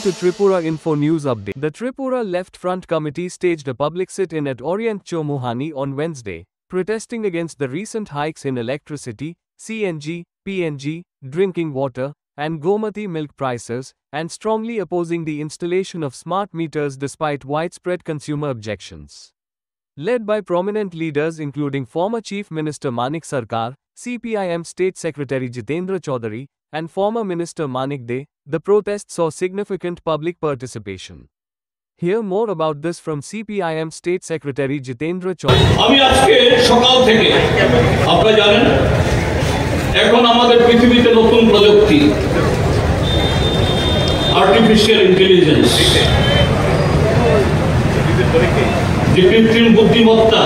to Tripura Info News Update. The Tripura Left Front Committee staged a public sit-in at Orient Chomuhani on Wednesday, protesting against the recent hikes in electricity, CNG, PNG, drinking water, and Gomati milk prices, and strongly opposing the installation of smart meters despite widespread consumer objections. Led by prominent leaders including former Chief Minister Manik Sarkar, CPIM State Secretary Jitendra Chaudhary, and former Minister Manik De, the protest saw significant public participation. Hear more about this from CPIM State Secretary Jitendra Chaudhary. আমি আজকে সকাল থেকে আপনারা জানেন এখন আমাদের পৃথিবীতে নতুন প্রযুক্তি আর্টিফিশিয়াল ইন্টেলিজেন্স যে কৃত্রিম বুদ্ধিমত্তা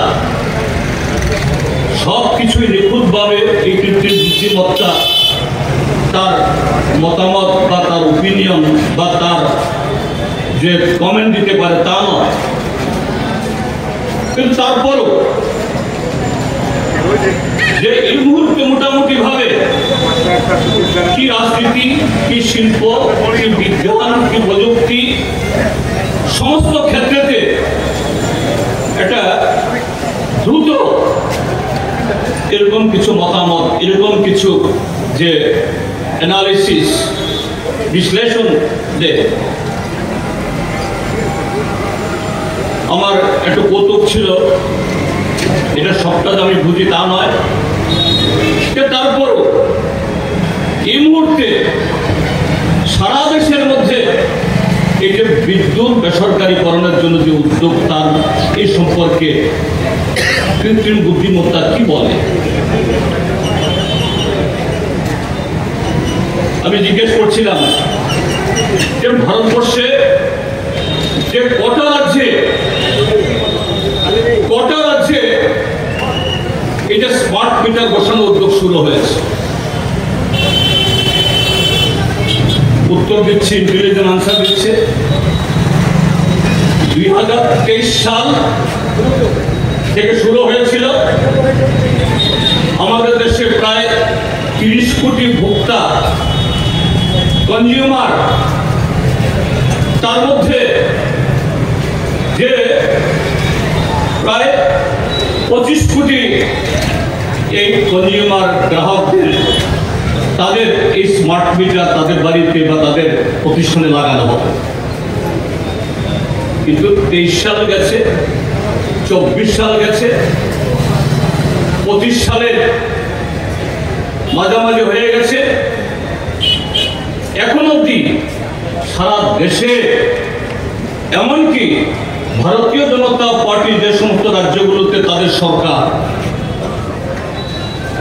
সবকিছুই নিখুঁতভাবে এই কৃত্রিম বুদ্ধিমত্তা তার মতামত বা তার ওপিনিয়ন বা তার যে কমেন্ট দিতে পারে তা নয়, কিন্তু তারপরও যে এই মুহূর্তে মোটামুটি ভাবে কি রাজনীতি, কি শিল্প, কি বিজ্ঞান, কি প্রযুক্তি সমস্ত ক্ষেত্রেতে একটা দ্রুত এরকম কিছু মতামত, এরকম কিছু যে অ্যানালিসিস বিশ্লেষণ দেয়। আমার একটু কৌতুক ছিল, এটা সবটা আমি বুঝি তা নয়, তারপরও এই মুহূর্তে সারা দেশের মধ্যে এই যে বিদ্যুৎ বেসরকারীকরণের জন্য যে উদ্যোগ, তার এই সম্পর্কে কৃত্রিম বুদ্ধিমত্তা কি বলে। আমি জিজ্ঞেস করছিলাম যে ভারতবর্ষে যে কটা রাজ্যে এই যে স্মার্ট মিটার বসানোর উদ্যোগ শুরু হয়েছে, উত্তর দিচ্ছে, ইন্টেলিজেন্ট আনসার দিচ্ছে 2023 সাল থেকে শুরু হয়েছিল। আমাদের দেশে প্রায় 30 কোটি ভোক্তা কনজিউমার, তার মধ্যে যে প্রায় 25 কোটি এই কনজিউমার গ্রাহকদের তাদের এই স্মার্ট মিটার তাদের বাড়িতে বা তাদের প্রতিষ্ঠানে লাগানো হবে। কিন্তু 23 সাল গেছে, 24 সাল গেছে, 25 সালের মাঝামাঝি হয়ে গেছে, এখন অবধি সারা দেশে এমনকি ভারতীয় জনতা পার্টি যে সমস্ত রাজ্যগুলোতে তাদের সরকার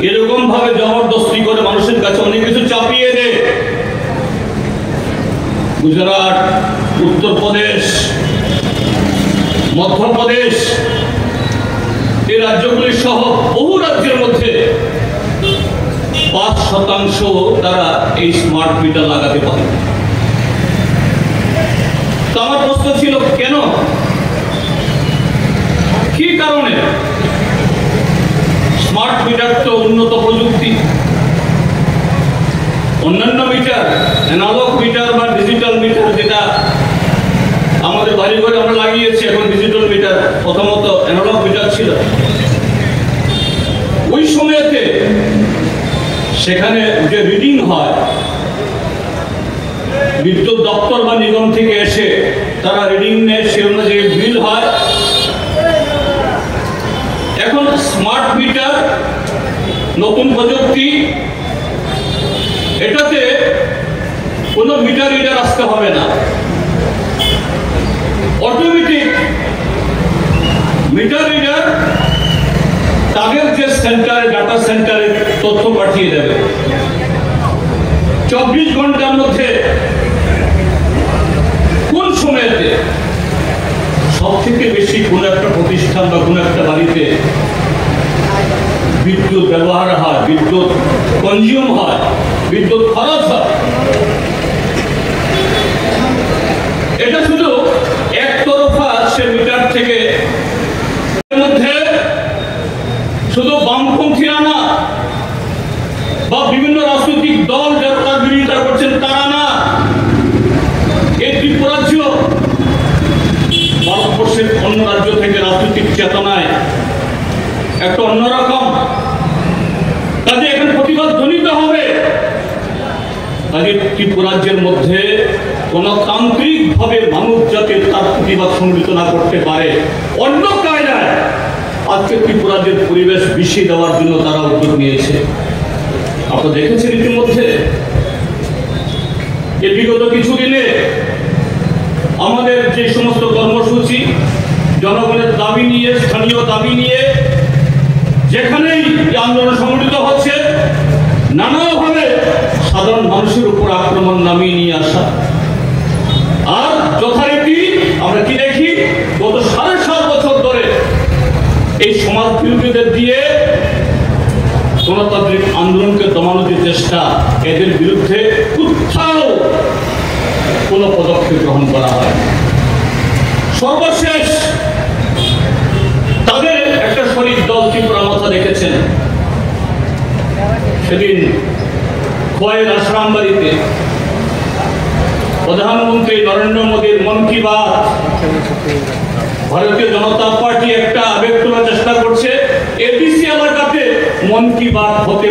এরকম ভাবে জবরদস্তি করে মানুষের কাছে অনেক কিছু চাপিয়ে দেয়, গুজরাট, উত্তরপ্রদেশ, মধ্যপ্রদেশ, এই রাজ্যগুলি সহ বহু রাজ্যের মধ্যে 5% তারা এই স্মার্ট মিটার লাগাতে পারে। তো আমার প্রশ্ন ছিল, কেন, কি কারণে? স্মার্ট মিটার তো উন্নত প্রযুক্তি, অন্যান্য মিটার, অ্যানালগ মিটার বা ডিজিটাল মিটার যেটা আমাদের বাড়ি ঘরে আমরা লাগিয়েছি, এখন ডিজিটাল মিটার, প্রথমত অ্যানালগ মিটার ছিল। ওই সময়তে সেখানে যে রিডিং হয়, বিদ্যুৎ দপ্তর বা নিগম থেকে এসে তারা রিডিং নেয়, সে অনুযায়ী বিল হয়। এখন স্মার্ট মিটার নতুন প্রযুক্তি, এটাতে কোনো মিটার রিডার আসতে হবে না, অটোমেটিক মিটার রিডার তাদের যে সেন্টারে, ডাটা সেন্টারে তথ্য পাঠিয়ে দেবে। 24 ঘন্টার মধ্যে কোন সময়তে সব থেকে বেশি কোন একটা প্রতিষ্ঠান বা কোন একটা বাড়িতে বিদ্যুৎ ব্যবহার হয়, বিদ্যুৎ কনজিউম হয়, বিদ্যুৎ খরচ হয়, এটা শুধু একতরফা সে মিটার থেকে মধ্যে শুধু বামপন্থীরা না বা বিভিন্ন রাজনৈতিক দল যারা বিরোধিতা করছেন তারা না, এই কাজে ত্রিপুরাজ্যের মধ্যে গণতান্ত্রিকভাবে মানুষ যাতে তার প্রতিবাদ সংগঠিত না করতে পারে, অন্য কায়দায় আজকে ত্রিপুরাজ্যের পরিবেশ বিষিয়ে দেওয়ার জন্য তারা উদ্যোগ নিয়েছে। আপনারা দেখেছেন ইতিমধ্যে যে বিগত কিছুদিনে আমাদের যে সমস্ত কর্মসূচি জনগণের দাবি নিয়ে, স্থানীয় দাবি নিয়ে যেখানেই আন্দোলন সংগঠিত হচ্ছে, নানাভাবে সাধারণ মানুষের উপর আক্রমণ নামিয়ে নিয়ে আসা। আর যথারীতি আমরা কি দেখি, গত 7.5 বছর ধরে এই সমাজ বিরোধীদের দিয়ে গণতান্ত্রিক আন্দোলনকে দমানোর যে চেষ্টা, এদের বিরুদ্ধে কোথাও কোনো পদক্ষেপ গ্রহণ করা হয়। সর্বশেষ তাদের একটা শরিক দল ত্রিপুরা মাথা দেখেছেন, সেদিন খোয়াইয়ের আশ্রামবাড়িতে প্রধানমন্ত্রী নরেন্দ্র মোদীর মন কি বাত, ভারতীয় জনতা পার্টি একটা আবেগ তোলার চেষ্টা করছে, এবিসি এলাকাতে মন কি বাত হতে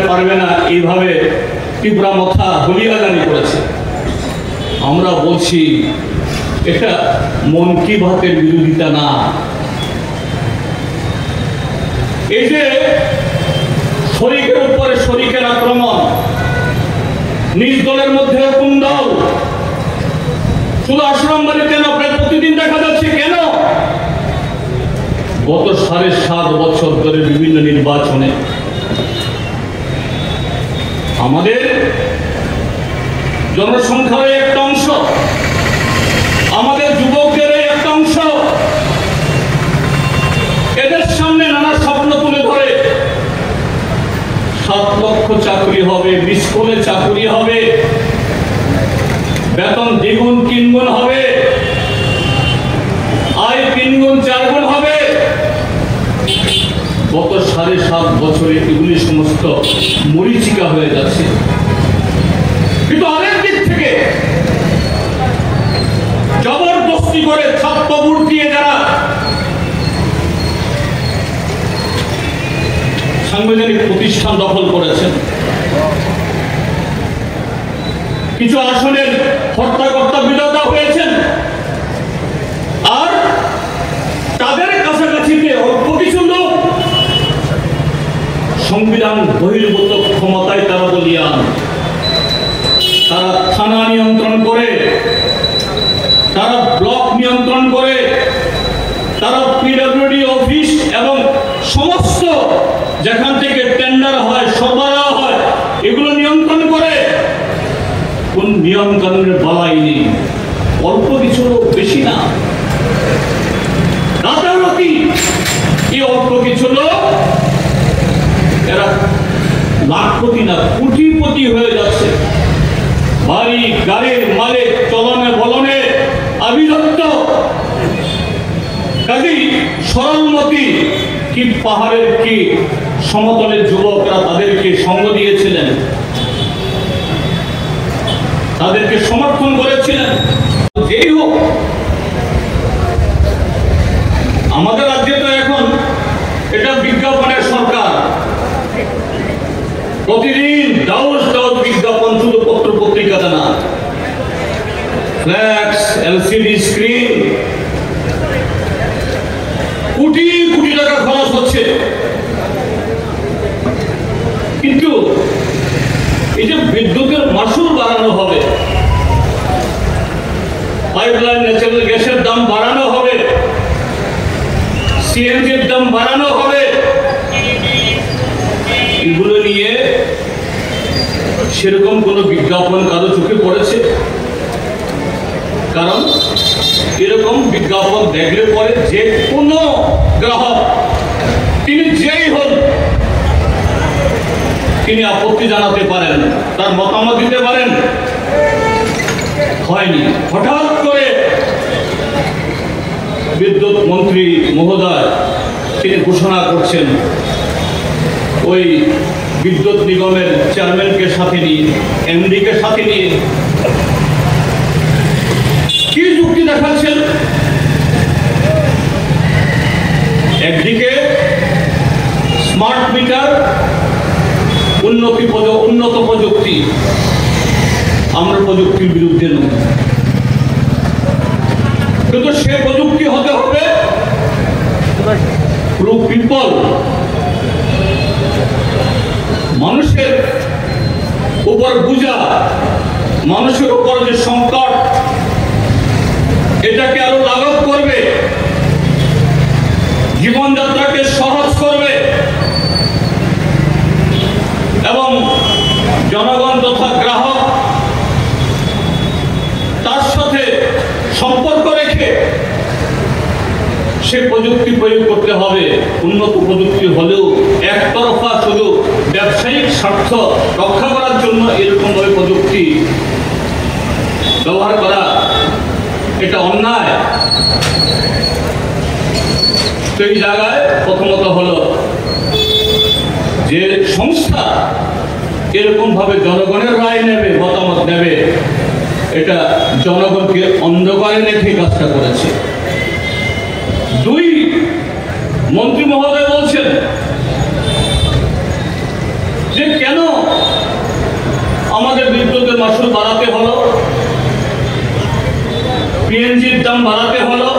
পারবে না, এইভাবে ত্রিপুরা মাথা হুলিয়াগানি করেছে। আমরা বলছি এটা মন কি বাতের বিরোধিতা না। এই যে শরিকের উপরে শরিকের আক্রমণ, নিজ দলের মধ্যে কুন্দল, শুধু আশ্রমবাড়িতে না, প্রায় প্রতিদিন দেখা যাচ্ছে। কেন? গত 7.5 বছর ধরে বিভিন্ন নির্বাচনে আমাদের জনসংখ্যার একটা অংশ, আমাদের যুবকদের একটা অংশ এদের সামনে নানা স্বপ্ন তুলে ধরে 7 লক্ষ চাকরি হবে, স্কুলে চাকরি হবে, বেতন 2 গুণ 3 গুণ হবে, আয় 3 গুণ 4 গুণ হবে। গত 7.5 বছরে এগুলি সমস্ত মরীচিকা হয়ে যাচ্ছে। কিন্তু আরেক দিক থেকে জবরদস্তি করে ছাত্র ভোট দিয়ে যারা সাংবিধানিক প্রতিষ্ঠান দখল করেছেন, কিছু আসনের হত্যাকর্তা বিরোধা হয়েছেন, আর তাদের কাছাকাছিতে অল্প কিছু লোক সংবিধান বহির্ভূত ক্ষমতায় তারা বলিয়ান। তারা থানা নিয়ন্ত্রণ করে, তারা ব্লক নিয়ন্ত্রণ করে, তারা পিডব্লিউডি অফিস এবং সমস্ত যেখান থেকে টেন্ডার হয়, সরবরাহ হয়, এগুলো নিয়ন্ত্রণ করে। কোন নিয়ম কানুনের বালাই নেই। অল্প কিছু লোক, বেশি না, রাতারাতি এই অল্প কিছু লোক এরা লাখপতি না কোটিপতি হয়ে যাচ্ছে। বাড়ি গাড়ির মালিক, চলনে বলনে আবিরক্ত। কাজেই সরলমতি কি পাহাড়ের কি সমতলের যুবকরা তাদেরকে সঙ্গ দিয়েছিলেন, তাদেরকে সমর্থন করেছিলেন। যেই হোক, আমাদের রাজ্যে তো এখন এটা বিজ্ঞাপনের সরকার। প্রতিদিন দাউস দাউস বিজ্ঞাপন, শুধু পত্র পত্রিকাতে না, flax, LCD screen, crore crore টাকা খরচ হচ্ছে। কিন্তু এই যে বিদ্যুতের মাসুল বাড়ানো হবে, পাইপলাইন ন্যাচারাল গ্যাসের দাম বাড়ানো হবে, সিএনজির দাম বাড়ানো হবে, এগুলো নিয়ে সেরকম কোনো বিজ্ঞাপন কারো চোখে পড়েছে? কারণ এরকম বিজ্ঞাপন দেখলে পরে যে কোনো গ্রাহক, তিনি যেই হন, তিনি আপত্তি জানাতে পারেন, তার মতামত দিতে পারেন। হয়নি। হঠাৎ করে বিদ্যুৎ মন্ত্রী মহোদয় তিনি ঘোষণা করছেন, ওই বিদ্যুৎ নিগমের চেয়ারম্যানকে সাথে নিয়ে, এমডিকে সাথে নিয়ে কি যুক্তি দেখাচ্ছেন? একদিকে স্মার্ট মিটার, উন্নত প্রযুক্তি, আমরা প্রযুক্তির বিরুদ্ধে নই, কিন্তু সে প্রযুক্তি হতে হবে প্রো পিপল, মানুষের উপর বোঝা, মানুষের উপর যে সংকট এটাকে আরো লাঘব করবে, জীবনযাত্রাকে সহজ করবে এবং জনগণ তথা গ্রাহক তার সাথে সম্পর্ক রেখে সে প্রযুক্তি প্রয়োগ করতে হবে। উন্নত প্রযুক্তি হলেও একতরফা শুধু ব্যবসায়িক স্বার্থ রক্ষা করার জন্য এরকমভাবে প্রযুক্তি ব্যবহার করা এটা অন্যায়। সেই জায়গায় প্রথমত হলো যে সংস্থা এরকম ভাবে জনগণের রায় নেবে, মতামত নেবে, এটা জনগণকে অন্ধকারে রেখে কাজটা করেছে। দুই, মন্ত্রী মহোদয় বলছেন যে কেন আমাদের বিদ্যুতের মাসুল বাড়াতে হলো, পিএনজির দাম বাড়াতে হলো,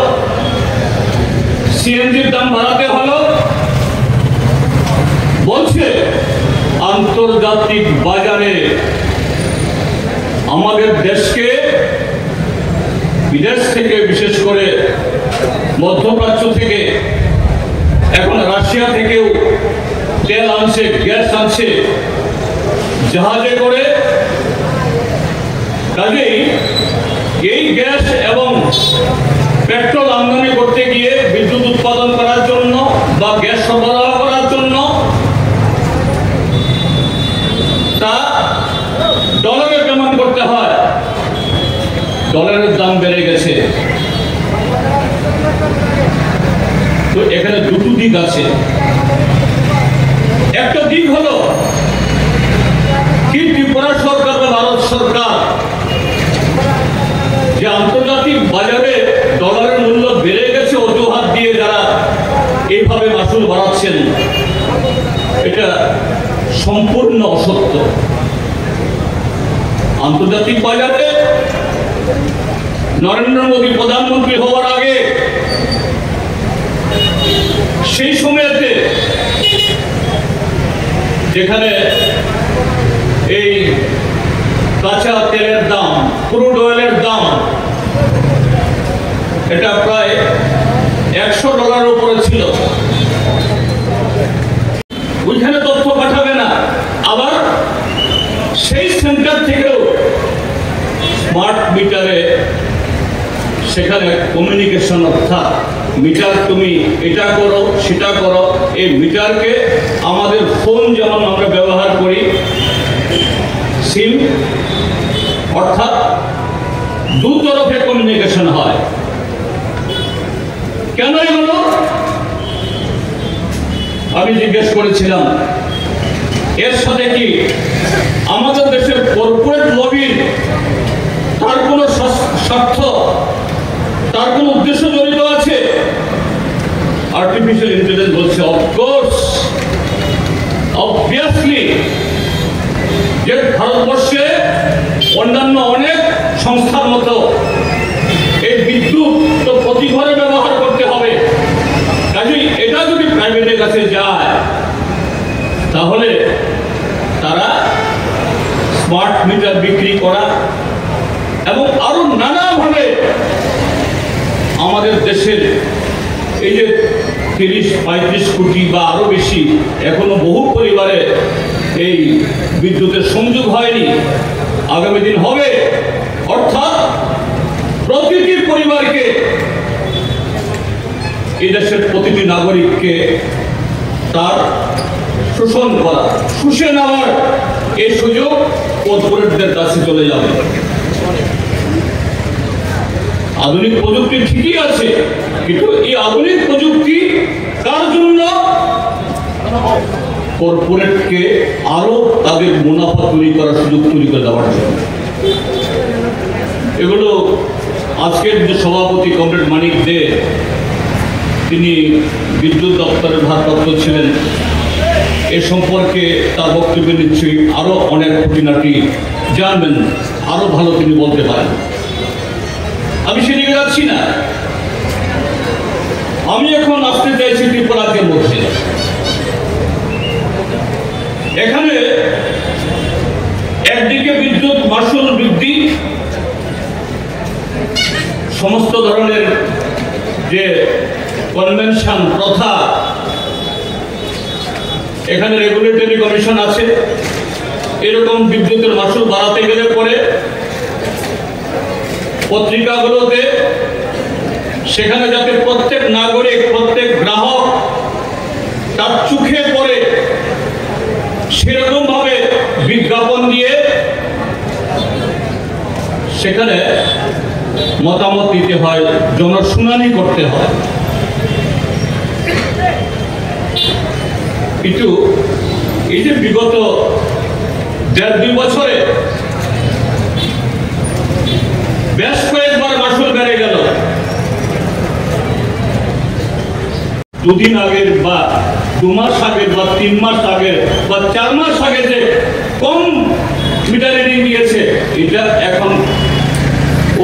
সিএনজির দাম বাড়াতে হলো। বলছে আন্তর্জাতিক বাজারে আমাদের দেশকে বিদেশ থেকে, বিশেষ করে মধ্যপ্রাচ্য থেকে, এখন রাশিয়া থেকেও তেল আনছে, গ্যাস আনছে জাহাজে করে। কাজেই এই গ্যাস এবং পেট্রোল আমদানি করতে গিয়ে বিদ্যুৎ উৎপাদন করার জন্য বা গ্যাস সরবরাহ করার জন্য তা ডলারে পেমেন্ট করতে হয়। ডলারের দাম বেড়ে গেছে। তো এখানে দুটো দিক আছে। একটা দিক হলো কি ত্রিপুরা সরকার বা ভারত সরকার যে আন্তর্জাতিক বাজারে ডলারের মূল্য বেড়ে গেছে অজুহাত দিয়ে যারা এইভাবে মাসুল বাড়াচ্ছেন, এটা সম্পূর্ণ অসত্য। আন্তর্জাতিক বাজারে নরেন্দ্র মোদী প্রধানমন্ত্রী হওয়ার আগে সেই সময়তে যেখানে এই কাঁচা তেলের দাম, ক্রুড অয়েলের দাম এটা প্রায় $100 উপরে ছিল, ওইখানে তথ্য পাঠাবে না। আবার সেই সেন্টার থেকেও স্মার্ট মিটারে সেখানে কমিউনিকেশন, অর্থাৎ মিটার তুমি এটা করো সেটা করো। এই মিটারকে আমাদের ফোন যেমন আমরা ব্যবহার করি, সিম, অর্থাৎ দু তরফে কমিউনিকেশন হয়। কেন এগুলো আমি জিজ্ঞেস করেছিলাম। এর সাথে কি আমাদের দেশের কর্পোরেট লবির তার কোনো স্বার্থ, তার কোনো উদ্দেশ্য জড়িত আছে? আর্টিফিশিয়াল ইন্টেলিজেন্স বলছে অফকোর্স, অবভিয়াসলি, যে ভারতবর্ষে অন্যান্য অনেক সংস্থার মতো এই বিদ্যুৎ তো প্রতি ঘরে ব্যবহার করতে হবে। কাজেই এটা যদি প্রাইভেটের কাছে যায় তাহলে তারা স্মার্ট মিটার বিক্রি করা এবং আরো নানাভাবে আমাদের দেশের এই যে 30-35 কোটি বা আরো বেশি এখনো বহু পরিবারে এই বিদ্যুতের সংযোগ হয়নি, আগামী দিন হবে। অর্থাৎ প্রতিটি পরিবারকে, এই দেশের প্রতিটি নাগরিককে তার শোষণ করা, শুষে নেওয়ার এই সুযোগ কর্পোরেটদের কাছে চলে যাবে। আধুনিক প্রযুক্তি ঠিকই আছে, কিন্তু এই আধুনিক প্রযুক্তি কার জন্য? কর্পোরেটকে আরো তাদের মুনাফা তৈরি করার সুযোগ তৈরি করে দেওয়ার জন্য। এগুলো আজকের যে সভাপতি কমরেড মানিক দে, তিনি বিদ্যুৎ দপ্তরের ভারপ্রাপ্ত ছিলেন, এ সম্পর্কে তার বক্তব্যে নিশ্চয়ই আরো অনেক খুঁটিনাটি জানবেন, আরো ভালো তিনি বলতে পারেন। আমি সেদিকে যাচ্ছি না। আমি এখন আসতে চাইছি ত্রিপুরাজ্যের মধ্যে। এখানে একদিকে বিদ্যুৎ মাশুল বৃদ্ধি, সমস্ত ধরনের যে কনভেনশন প্রথা, এখানে রেগুলেটরি কমিশন আছে। এরকম বিদ্যুতের মাশুল বাড়াতে গেলে পরে পত্রিকাগুলোতে সেখানে যাতে প্রত্যেক নাগরিক, প্রত্যেক গ্রাহক তার চোখে পড়ে সেরকম ভাবে বিজ্ঞাপন দিয়ে সেখানে মতামত দিতে হয়, জনশুনানি করতে হয়। কিন্তু এই যে বিগত 1.5-2 বছরে বেশ কয়েকবার মাশুল বেড়ে গেল। 2 দিন আগের বা 2 মাস আগের বা 3 মাস আগের বা 4 মাস আগে যে কম মিটার রিডিং দিয়েছে, এটা এখন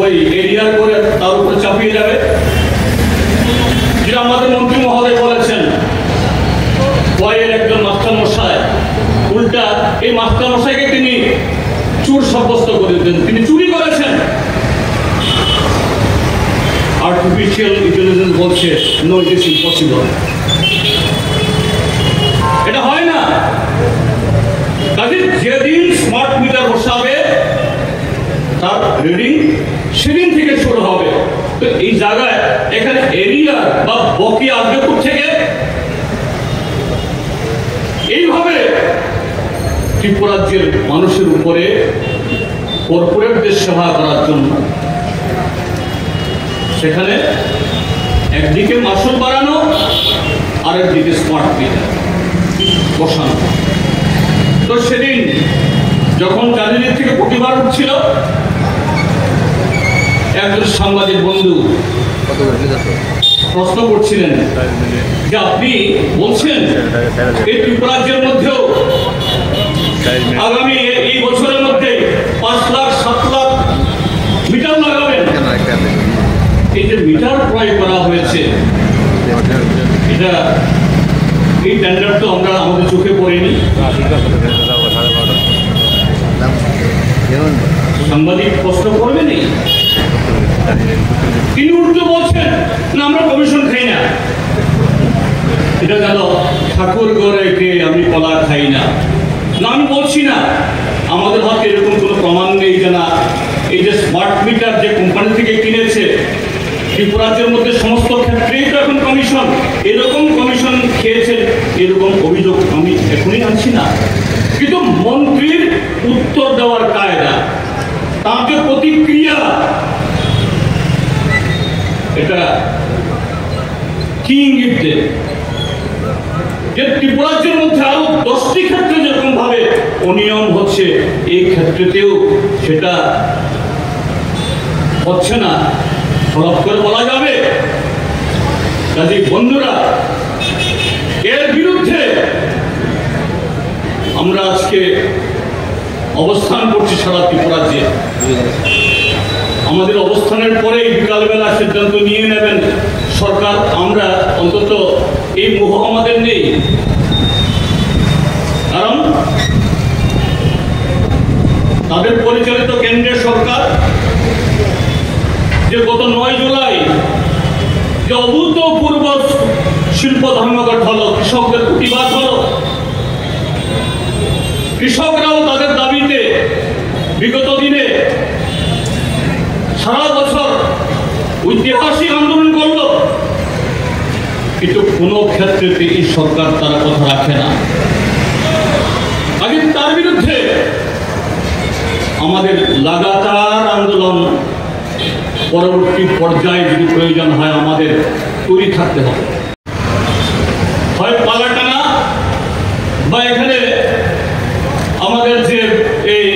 ওই এরিয়ার করে তার উপর চাপিয়ে যাবে। যেটা আমাদের মন্ত্রী মহোদয় বলেছেন, বয়ের একজন মাস্টার মশাই উল্টা এই মাস্টার মশাইকে তিনি চোর সাব্যস্ত করে দেন, তিনি চুরি করেছেন। আর্টিফিশিয়াল ইন্টেলিজেন্স বলছে নো, ইট ইজ ইম্পসিবল। এটা হয় না। কাজে যেদিন স্মার্ট মিটার বসাবে তার রিডিং সেদিন থেকে শুরু হবে। তো এই জায়গায় এখানে এরিয়া বা বকেয়া আসবে থেকে এইভাবে ত্রিপুরাজ্যের মানুষের উপরে কর্পোরেটদের সেবা করার জন্য সেখানে একদিকে মাশুল বাড়ানো, আরেকদিকে স্মার্ট মিটার বসানো। তো সেদিন যখন চারিদিক থেকে প্রতিবাদ হচ্ছিল, একজন সাংবাদিক বন্ধু প্রশ্ন করছিলেন যে আপনি বলছেন এই ত্রিপুরাজ্যের মধ্যেও আগামী এই বছরের মধ্যে 5 লাখ 7 লাখ মিটার লাগাবেন। এই যে মিটার ক্রয় করা হয়েছে, এটা এই টেন্ডার তো আমরা আমাদের চোখে পড়েনি। সাংবাদিক প্রশ্ন করবেনি, তিনি উল্টো বলছেন না আমরা কমিশন খাই না। এটা গেল ঠাকুর ঘরে কে আমি কলা খাই না। না, আমি বলছি না, আমাদের হাতে এরকম কোনো প্রমাণ নেই যে না এই যে স্মার্ট মিটার যে কোম্পানি থেকে কিনেছে ত্রিপুরাজ্যের মধ্যে সমস্ত ক্ষেত্রেই তো এখন কমিশন, এরকম কমিশন খেয়েছে, এরকম অভিযোগ আমি এখনই আনছি না। কিন্তু মন্ত্রীর উত্তর দেওয়ার কায়দা, তার যে প্রতিক্রিয়া, এটা কি ইঙ্গিত দেয় যে ত্রিপুরাজ্যের মধ্যে আরো 10টি ক্ষেত্রে যেরকম ভাবে অনিয়ম হচ্ছে, এই ক্ষেত্রেতেও সেটা হচ্ছে না, হঠাৎ করে বলা যাবে। কাজে বন্ধুরা, এর বিরুদ্ধে আমরা আজকে অবস্থান করছি সারা ত্রিপুরাজ্যে। আমাদের অবস্থানের পরেই বিকালবেলা সিদ্ধান্ত নিয়ে নেবেন সরকার। আমরা অন্তত এই মোহ আমাদের নেই, কারণ তাদের পরিচালিত কেন্দ্রীয় সরকার যে গত 9 জুলাই যে অভূতপূর্ব শিল্প ধর্মঘট হলো, কৃষকদের প্রতিবাদ হলো, কৃষকরাও তাদের দাবিতে বিগত দিনে সারা বছর ঐতিহাসিক আন্দোলন করলো, কিন্তু কোনো ক্ষেত্রে এই সরকার তারা কথা রাখে না। আগে তার বিরুদ্ধে আমাদের লাগাতার আন্দোলন, পরবর্তী পর্যায়ে যদি প্রয়োজন হয় আমাদের তৈরি থাকতে হবে। হয় পালাটানা বা এখানে আমাদের যে এই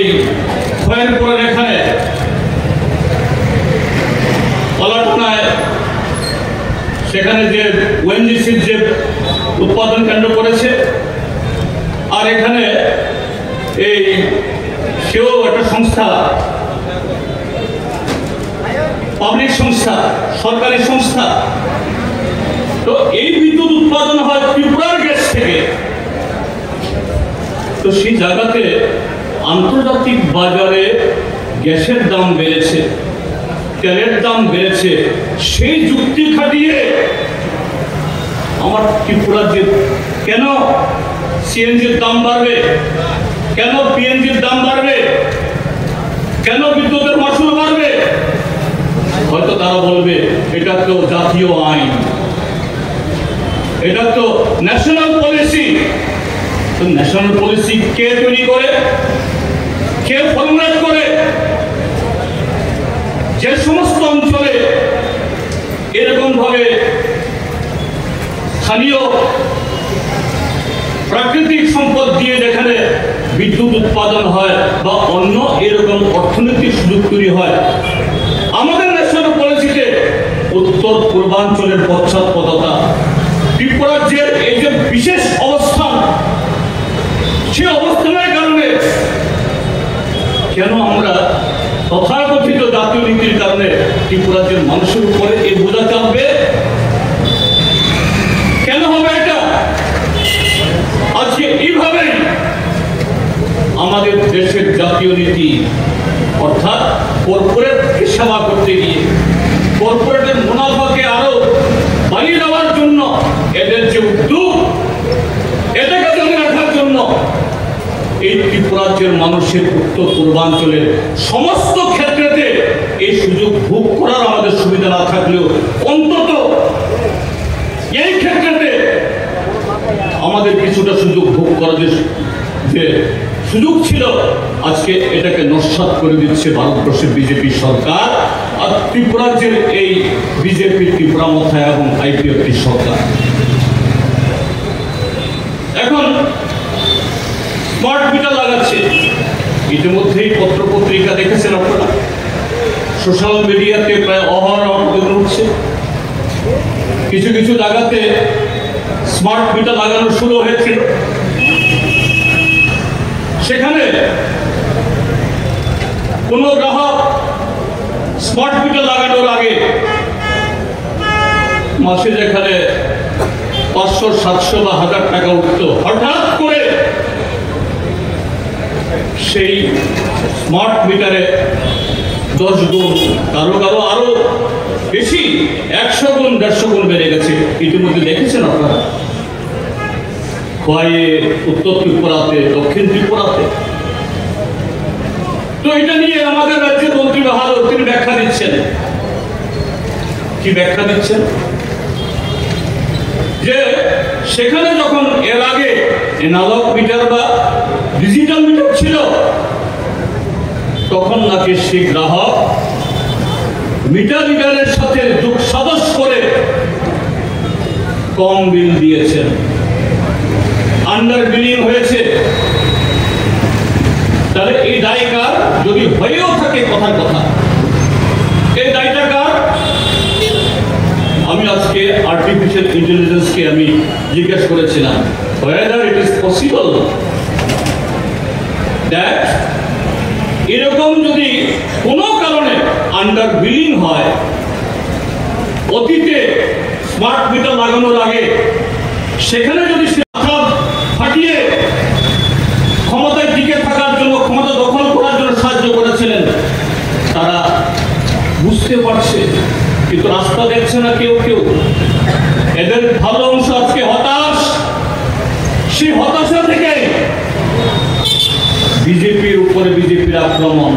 খয়েরপুরের এখানে পালাটানায় সেখানে যে ওএনজিসির যে উৎপাদন কেন্দ্র করেছে, আমার এখানে এই সেও একটা সংস্থা, পাবলিক সংস্থা, সরকারি সংস্থা। তো এই বিদ্যুৎ উৎপাদন হয় ত্রিপুরার গ্যাস থেকে। তো সেই জায়গাতে আন্তর্জাতিক বাজারে গ্যাসের দাম বেড়েছে, তেলের দাম বেড়েছে, সেই যুক্তি খাটিয়ে আমার ত্রিপুরা যে কেন সিএনজির দাম বাড়বে, কেন পিএনজির দাম বাড়বে, কেন বিদ্যুতের মাসুল বাড়বে, হয়তো তারা বলবে এটা তো জাতীয় আইন, এটা তো ন্যাশনাল পলিসি। তো ন্যাশনাল পলিসি কে তৈরি করে, কে ফর্মুলেট করে? যে সমস্ত অঞ্চলে এরকম ভাবে স্থানীয় প্রাকৃতিক সম্পদ দিয়ে যেখানে বিদ্যুৎ উৎপাদন হয় বা অন্য এরকম অর্থনৈতিক সুযোগ তৈরি হয়, আমাদের ন্যাশনাল পলিসিতে উত্তর পূর্বাঞ্চলের পশ্চাৎপদতা, ত্রিপুরা রাজ্যের এই যে বিশেষ অবস্থান, সেই অবস্থানের কারণে কেন আমরা তথাকথিত জাতীয় নীতির কারণে ত্রিপুরা রাজ্যের মানুষের উপরে এই বোঝা চাপবে? কেন হবে এটা? আজকে এইভাবেই আমাদের দেশের জাতীয় নীতি, অর্থাৎ কর্পোরেটকে সেবা করতে গিয়ে কর্পোরেটের মুনাফাকে আরো বাড়িয়ে দেওয়ার জন্য এদের যে উদ্যোগ, এটাকে জমে রাখার জন্য এই ত্রিপুরা রাজ্যের মানুষের উত্তর পূর্বাঞ্চলের সমস্ত ক্ষেত্রেতে এই সুযোগ ভোগ করার আমাদের সুবিধা না থাকলেও অন্তত এই ক্ষেত্রেতে আমাদের কিছুটা সুযোগ ভোগ করার যে সুযোগ ছিল, আজকে এটাকে নস্যাৎ করে দিচ্ছে ভারতবর্ষের বিজেপি সরকার আর ত্রিপুরা রাজ্যের এই বিজেপি ত্রিপুরা মথা এবং আইপিএফটি সরকার। এখন স্মার্ট মিটার লাগাচ্ছে, ইতিমধ্যেই পত্র পত্রিকা দেখেছেন আপনারা, সোশ্যাল মিডিয়াতে প্রায় অহরহ উঠছে। কিছু কিছু জায়গাতে স্মার্ট মিটার লাগানো শুরু হয়েছিল, সেখানে কোন গ্রাহক স্মার্ট মিটার লাগানোর আগে মাসে যেখানে 500, 700 বা 1000 টাকা উঠত, হঠাৎ করে সেই স্মার্ট মিটারে 10 গুণ, কারো কারো আরো বেশি, 100 গুণ 150 গুণ বেড়ে গেছে। ইতিমধ্যে দেখেছেন আপনারা, খোয়াইয়ে, উত্তর ত্রিপুরাতে, দক্ষিণ ত্রিপুরাতে। তো এটা নিয়ে আমাদের রাজ্যের মন্ত্রী বাহাদুর তিনি ব্যাখ্যা দিচ্ছেন। কি ব্যাখ্যা দিচ্ছেন? যে সেখানে যখন এর আগে এনালগ মিটার বা ডিজিটাল মিটার ছিল, তখন নাকি সেই গ্রাহক মিটার রিডারের সাথে যোগ সাদস করে কম বিল দিয়েছেন, আন্ডার বিলিং হয়েছে। তাহলে এই দায় কার? যদি হয়েও থাকে কথার কথা, এই দায়টা কার? আমি আজকে আর্টিফিশিয়াল ইন্টেলিজেন্সকে আমি জিজ্ঞেস করেছিলাম, whether it is possible that এরকম যদি কোনো কারণে আন্ডার বিলিং হয়, অতীতে স্মার্ট মিটার লাগানোর আগে সেখানে যদি সে মাথা ফাটিয়ে ক্ষমতায় টিকে থাকার জন্য, ক্ষমতা দখল করার জন্য সাহায্য করেছিলেন, তারা বুঝতে পারছে, কিন্তু রাস্তা দেখছে না কেউ কেউ। এদের ভালো অংশ আজকে হতাশ। সেই হতাশা থেকে বিজেপির উপরে বিজেপির আক্রমণ,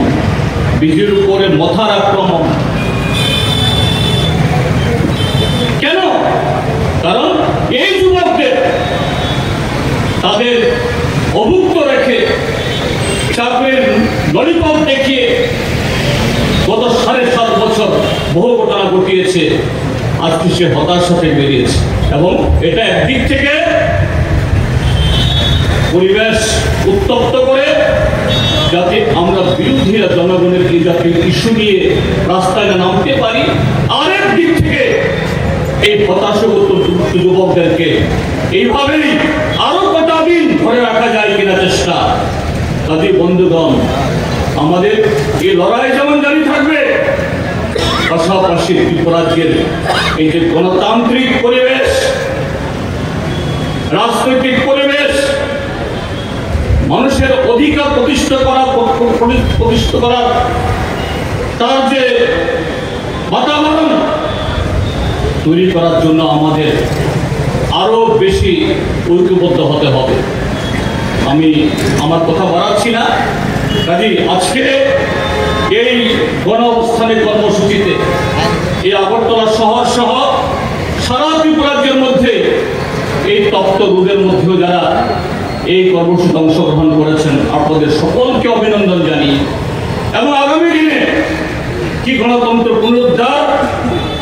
বিজেপির উপরে মথার আক্রমণ। কেন? কারণ এই যুবকদের তাদের অভুক্ত রেখে চাকরির ললিপপ দেখিয়ে গত 7.5 বছর বহু ঘটনা ঘটিয়েছে, আজকে সে হতাশা থেকে বেরিয়েছে। এবং এটা একদিক থেকে পরিবেশ উত্তপ্ত করে, যাতে আমরা বিরোধীরা জনগণের এই জাতীয় ইস্যু নিয়ে রাস্তায় নামতে পারি। আরেক দিক থেকে এই হতাশাগ্রস্ত যুবকদেরকে এইভাবেই আরো কটা দিন ধরে রাখা যায় কিনা চেষ্টা। কাজে বন্ধুগণ, আমাদের এই লড়াই যেমন জারি থাকবে, পাশাপাশি ত্রিপুরাজ্যের এই যে গণতান্ত্রিক পরিবেশ, রাজনৈতিক পরিবেশ, মানুষের অধিকার প্রতিষ্ঠা করা তার যে বাতাবরণ তৈরি করার জন্য আমাদের আরো বেশি ঐক্যবদ্ধ হতে হবে। আমি আমার কথা বাড়াচ্ছি না। কাজেই আজকে এই গণ অবস্থানের কর্মসূচিতে এই আগরতলা শহর সহ সারা ত্রিপুরাজ্যের মধ্যে এই তপ্ত রোগের মধ্যেও যারা এই কর্মসূচিতে অংশগ্রহণ করেছেন, আপনাদের সকলকে অভিনন্দন জানিয়ে এবং আগামী দিনে কি গণতন্ত্র পুনরুদ্ধার,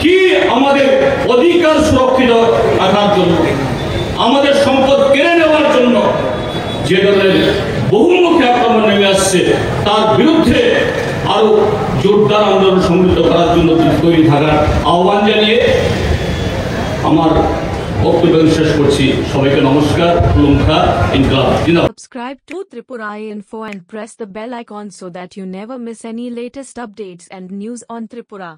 কি আমাদের অধিকার সুরক্ষিত রাখার জন্য, আমাদের সম্পদ কেড়ে নেওয়ার জন্য যে ধরনের বহুমুখী আক্রমণ নেমে আসছে, তার বিরুদ্ধে আরো জোরদার আন্দোলন সংগঠিত করার জন্য তৈরি থাকার আহ্বান জানিয়ে আমার বক্তব্য শেষ করছি। সবাইকে নমস্কার। Subscribe to Tripura Info and press the bell icon so that you never miss any latest updates and news on Tripura.